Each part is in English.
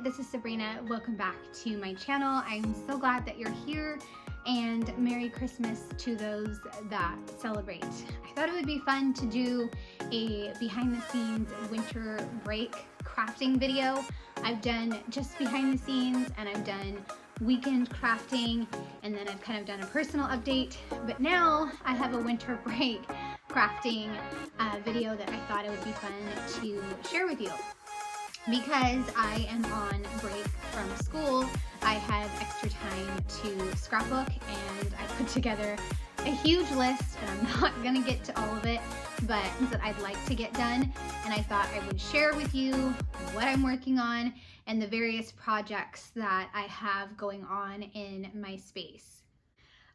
this is Sabrina. Welcome back to my channel. I'm so glad that you're here, and Merry Christmas to those that celebrate. I thought it would be fun to do a behind the scenes winter break crafting video. I've done just behind the scenes and I've done weekend crafting, and then I've kind of done a personal update, but now I have a winter break crafting video that I thought it would be fun to share with you. Because I am on break from school, I have extra time to scrapbook, and I put together a huge list, and I'm not gonna get to all of it, but that I'd like to get done, and I thought I would share with you what I'm working on and the various projects that I have going on in my space.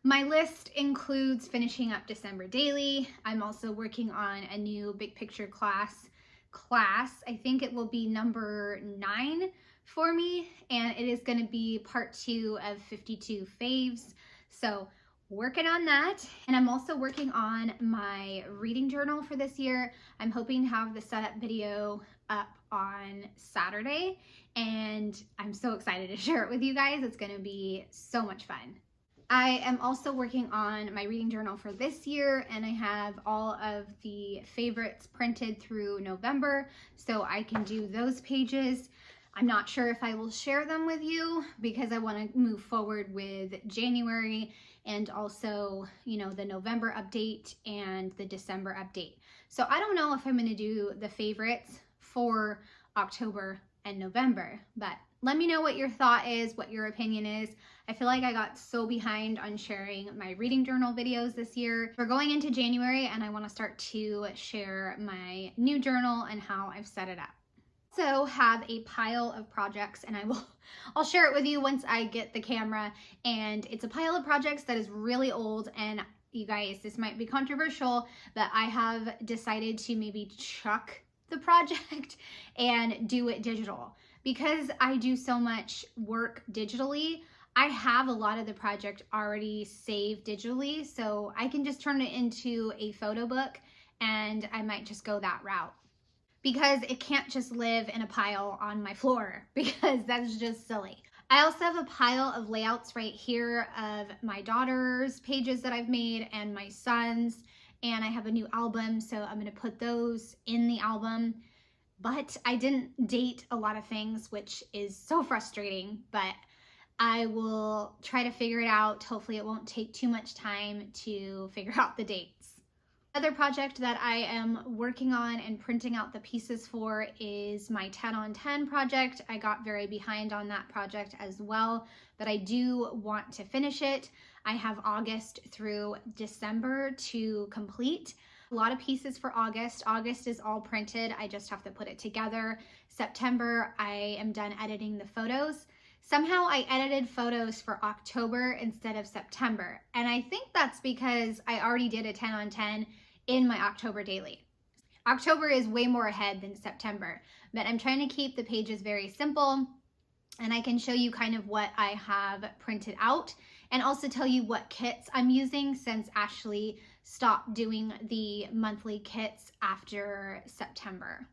My list includes finishing up December daily. I'm also working on a new big picture class. I think it will be number 9 for me, and it is going to be part 2 of 52 faves. So working on that, and I'm also working on my reading journal for this year. I'm hoping to have the setup video up on Saturday, and I'm so excited to share it with you guys. It's going to be so much fun. I am also working on my reading journal for this year, and I have all of the favorites printed through November, so I can do those pages. I'm not sure if I will share them with you because I want to move forward with January and also, you know, the November update and the December update. So I don't know if I'm going to do the favorites for October and November, but let me know what your thought is, what your opinion is. I feel like I got so behind on sharing my reading journal videos this year. We're going into January, and I want to start to share my new journal and how I've set it up. So have a pile of projects, and I'll share it with you once I get the camera. And it's a pile of projects that is really old, and you guys, this might be controversial, but I have decided to maybe chuck the project and do it digital. Because I do so much work digitally, I have a lot of the project already saved digitally, so I can just turn it into a photo book, and I might just go that route. Because it can't just live in a pile on my floor, because that's just silly. I also have a pile of layouts right here of my daughter's pages that I've made and my son's, and I have a new album, so I'm gonna put those in the album. But I didn't date a lot of things, which is so frustrating, but I will try to figure it out. Hopefully it won't take too much time to figure out the dates. Another project that I am working on and printing out the pieces for is my 10 on 10 project. I got very behind on that project as well, but I do want to finish it. I have August through December to complete. A lot of pieces for August. August is all printed. I just have to put it together. September, I am done editing the photos. Somehow I edited photos for October instead of September. And I think that's because I already did a 10 on 10 in my October daily. October is way more ahead than September, but I'm trying to keep the pages very simple, and I can show you kind of what I have printed out and also tell you what kits I'm using since Ashley stopped doing the monthly kits after September.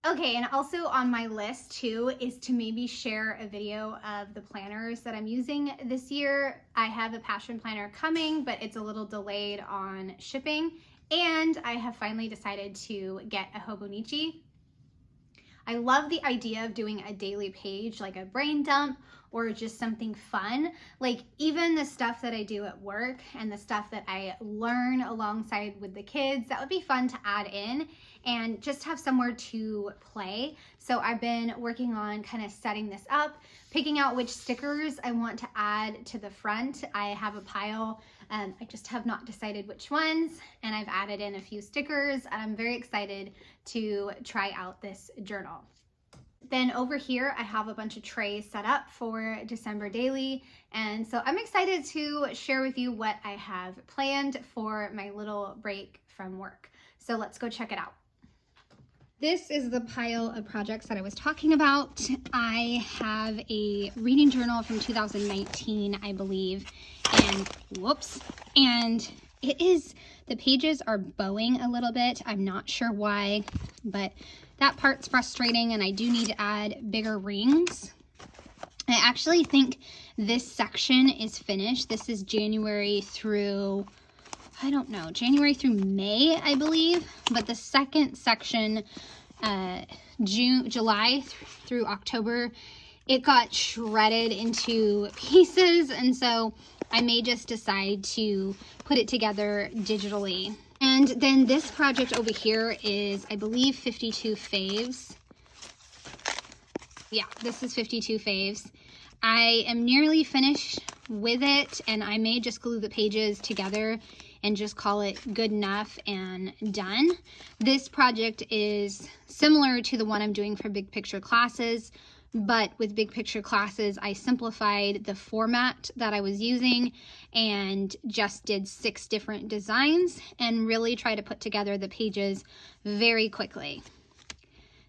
Okay, and also on my list too is to maybe share a video of the planners that I'm using this year. I have a passion planner coming, but it's a little delayed on shipping, and I have finally decided to get a Hobonichi. I love the idea of doing a daily page, like a brain dump or just something fun. Like even the stuff that I do at work and the stuff that I learn alongside with the kids, that would be fun to add in and just have somewhere to play. So I've been working on kind of setting this up, picking out which stickers I want to add to the front. I have a pile, I just have not decided which ones, and I've added in a few stickers. I'm very excited to try out this journal. Then over here, I have a bunch of trays set up for December daily. And so I'm excited to share with you what I have planned for my little break from work. So let's go check it out. This is the pile of projects that I was talking about. I have a reading journal from 2019, I believe, and whoops, and the pages are bowing a little bit. I'm not sure why, but that part's frustrating, and I do need to add bigger rings. I actually think this section is finished. This is January through, I don't know, January through May, I believe. But the second section, July through October, it got shredded into pieces. And so I may just decide to put it together digitally. And then this project over here is, I believe, 52 faves. Yeah, this is 52 faves. I am nearly finished with it, and I may just glue the pages together and just call it good enough and done. This project is similar to the one I'm doing for big picture classes, but with big picture classes, I simplified the format that I was using and just did 6 different designs and really try to put together the pages very quickly.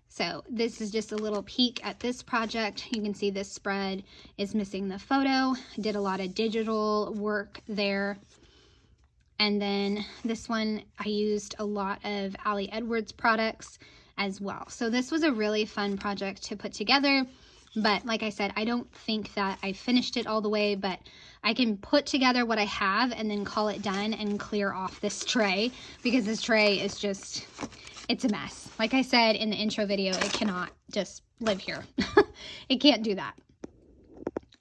So this is just a little peek at this project. You can see this spread is missing the photo. I did a lot of digital work there. And then this one, I used a lot of Ali Edwards products as well. So this was a really fun project to put together. But like I said, I don't think that I finished it all the way, but I can put together what I have and then call it done and clear off this tray, because this tray is just, it's a mess. Like I said in the intro video, it cannot just live here. It can't do that.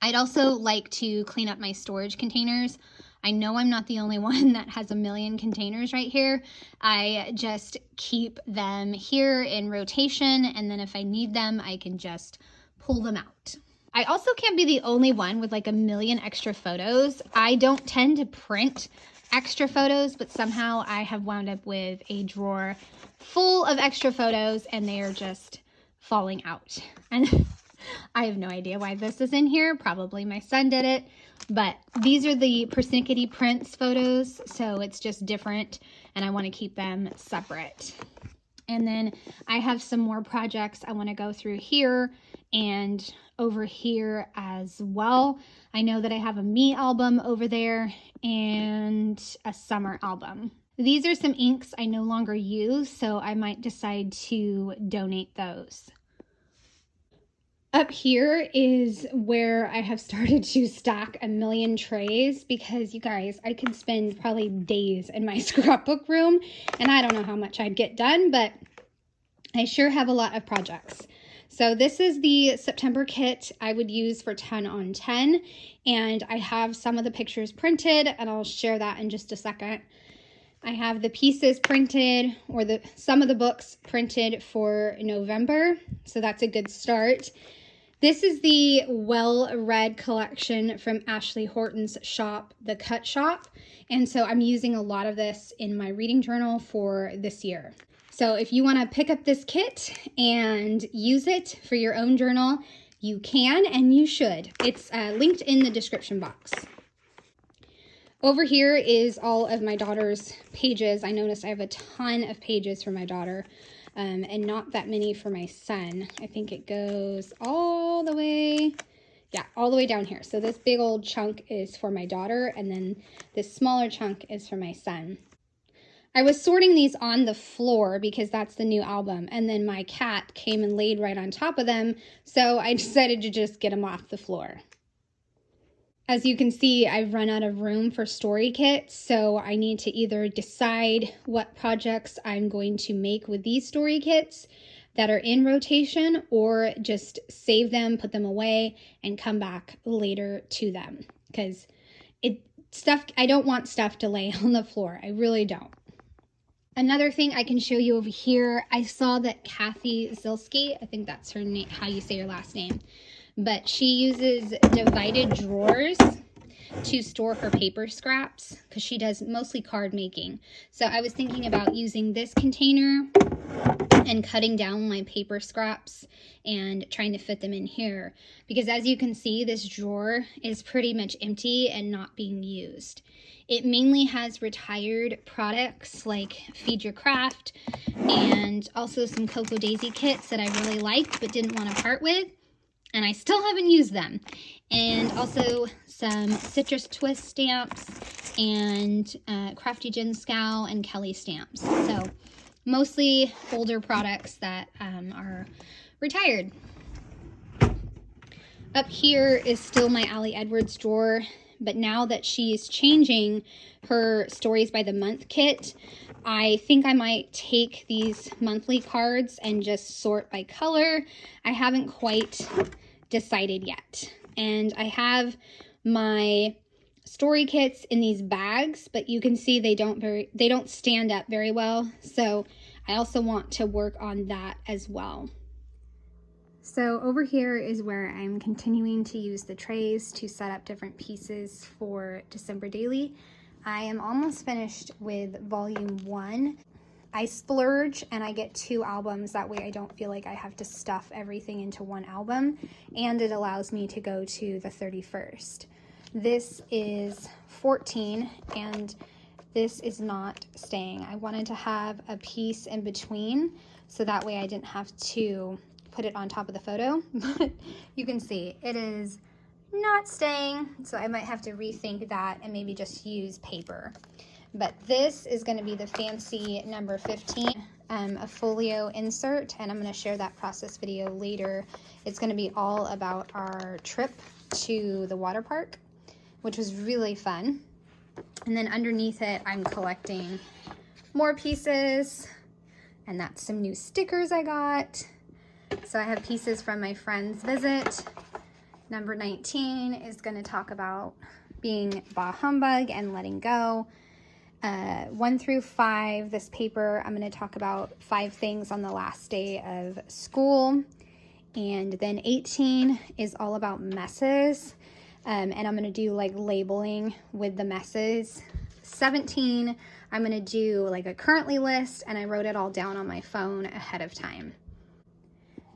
I'd also like to clean up my storage containers. I know I'm not the only one that has a million containers right here. I just keep them here in rotation, and then if I need them, I can just pull them out. I also can't be the only one with like a million extra photos. I don't tend to print extra photos, but somehow I have wound up with a drawer full of extra photos and they are just falling out. And I have no idea why this is in here. Probably my son did it, but these are the persnickety prints photos, so it's just different and I want to keep them separate. And then I have some more projects I want to go through here and over here as well. I know that I have a me album over there and a summer album. These are some inks I no longer use, so I might decide to donate those. Up here is where I have started to stack a million trays, because you guys, I could spend probably days in my scrapbook room and I don't know how much I'd get done, but I sure have a lot of projects. So this is the September kit I would use for 10 on 10, and I have some of the pictures printed and I'll share that in just a second. I have the pieces printed, or some of the books printed for November, so that's a good start. This is the well-read collection from Ashley Horton's shop, The Cut Shop, and so I'm using a lot of this in my reading journal for this year. So if you want to pick up this kit and use it for your own journal, you can and you should. It's linked in the description box. Over here is all of my daughter's pages. I noticed I have a ton of pages for my daughter and not that many for my son. I think it goes all the way, yeah, all the way down here. So this big old chunk is for my daughter, and then this smaller chunk is for my son. I was sorting these on the floor because that's the new album, and then my cat came and laid right on top of them, so I decided to just get them off the floor. As you can see, I've run out of room for story kits, so I need to either decide what projects I'm going to make with these story kits that are in rotation, or just save them, put them away, and come back later to them, because I don't want stuff to lay on the floor. I really don't. Another thing I can show you over here, I saw that Kathy Zilski, I think that's her name, how you say her last name, but she uses divided drawers to store her paper scraps because she does mostly card making. So I was thinking about using this container and cutting down my paper scraps and trying to fit them in here, because as you can see, this drawer is pretty much empty and not being used. It mainly has retired products like Feed Your Craft and also some Cocoa Daisy kits that I really liked but didn't want to part with, and I still haven't used them. And also some Citrus Twist stamps and Crafty Gin Scowl and Kelly stamps. So mostly older products that are retired. Up here is still my Elle Edwards drawer, but now that she's changing her Stories by the Month kit, I think I might take these monthly cards and just sort by color. I haven't quite decided yet. And I have my story kits in these bags, but you can see they don't stand up very well. So I also want to work on that as well. So over here is where I'm continuing to use the trays to set up different pieces for December Daily. I am almost finished with volume 1. I splurge and I get 2 albums. That way I don't feel like I have to stuff everything into one album, and it allows me to go to the 31st. This is 14 and this is not staying. I wanted to have a piece in between so that way I didn't have to put it on top of the photo, but you can see it is not staying, so I might have to rethink that and maybe just use paper. But this is going to be the fancy number 15, a folio insert, and I'm going to share that process video later. It's going to be all about our trip to the water park, which was really fun. And then underneath it, I'm collecting more pieces, and that's some new stickers I got. So I have pieces from my friend's visit. Number 19 is going to talk about being bah humbug and letting go. 1 through 5, this paper, I'm going to talk about 5 things on the last day of school. And then 18 is all about messes. And I'm going to do like labeling with the messes. 17, I'm going to do like a currently list, and I wrote it all down on my phone ahead of time.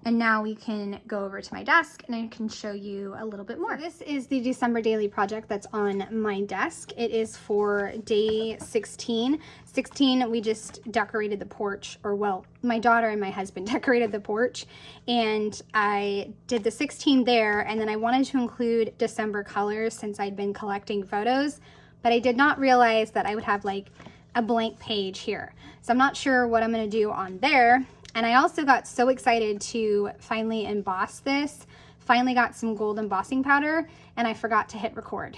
And now we can go over to my desk and I can show you a little bit more. So this is the December Daily project that's on my desk. It is for day 16. 16, we just decorated the porch, or well, my daughter and my husband decorated the porch, and I did the 16 there, and then I wanted to include December colors since I'd been collecting photos, but I did not realize that I would have like a blank page here. So I'm not sure what I'm going to do on there. And I also got so excited to finally emboss this. Finally got some gold embossing powder, and I forgot to hit record.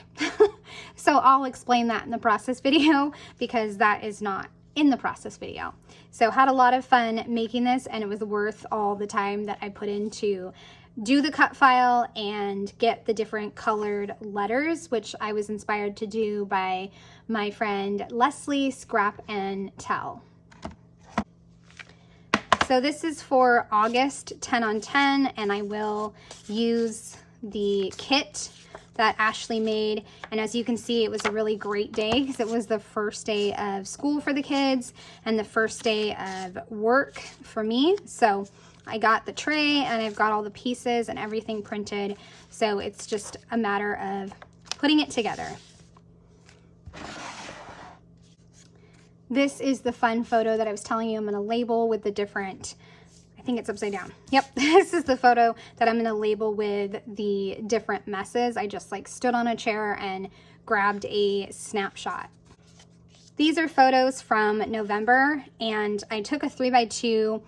So I'll explain that in the process video because that is not in the process video. So had a lot of fun making this, and it was worth all the time that I put in to do the cut file and get the different colored letters, which I was inspired to do by my friend Leslie, Scrap and Tell. So this is for August 10 on 10, and I will use the kit that Ashley made. And as you can see, it was a really great day because it was the first day of school for the kids and the first day of work for me. So I got the tray and I've got all the pieces and everything printed. So it's just a matter of putting it together. This is the fun photo that I was telling you I'm going to label with the different, I think it's upside down. Yep, this is the photo that I'm going to label with the different messes. I just like stood on a chair and grabbed a snapshot. These are photos from November, and I took a 3x2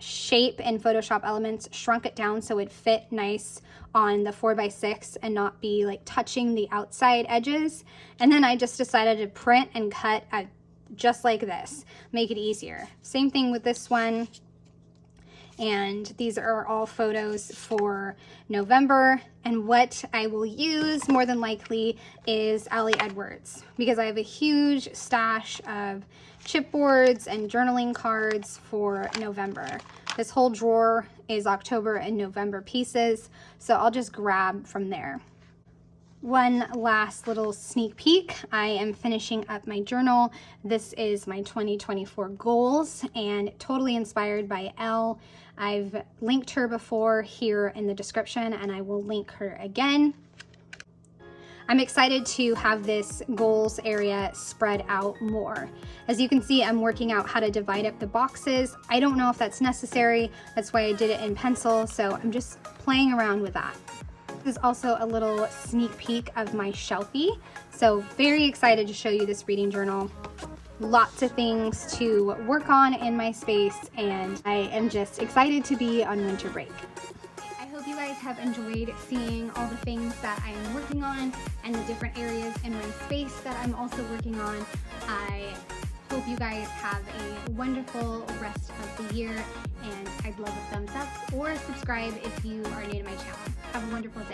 shape in Photoshop Elements, shrunk it down so it fit nice on the 4x6 and not be like touching the outside edges. And then I just decided to print and cut just like this, make it easier. Same thing with this one. And these are all photos for November. And what I will use more than likely is Elle Edwards, because I have a huge stash of chipboards and journaling cards for November. This whole drawer is October and November pieces, so I'll just grab from there. One last little sneak peek. I am finishing up my journal. This is my 2024 goals and totally inspired by Elle. I've linked her before here in the description, and I will link her again. I'm excited to have this goals area spread out more. As you can see, I'm working out how to divide up the boxes. I don't know if that's necessary. That's why I did it in pencil, so I'm just playing around with that. This is also a little sneak peek of my shelfie. So very excited to show you this reading journal. Lots of things to work on in my space, and I am just excited to be on winter break. I hope you guys guys have enjoyed seeing all the things that I am working on and the different areas in my space that I'm also working on. I hope you guys have a wonderful rest of the year, and I'd love a thumbs up or subscribe if you are new to my channel. Have a wonderful day.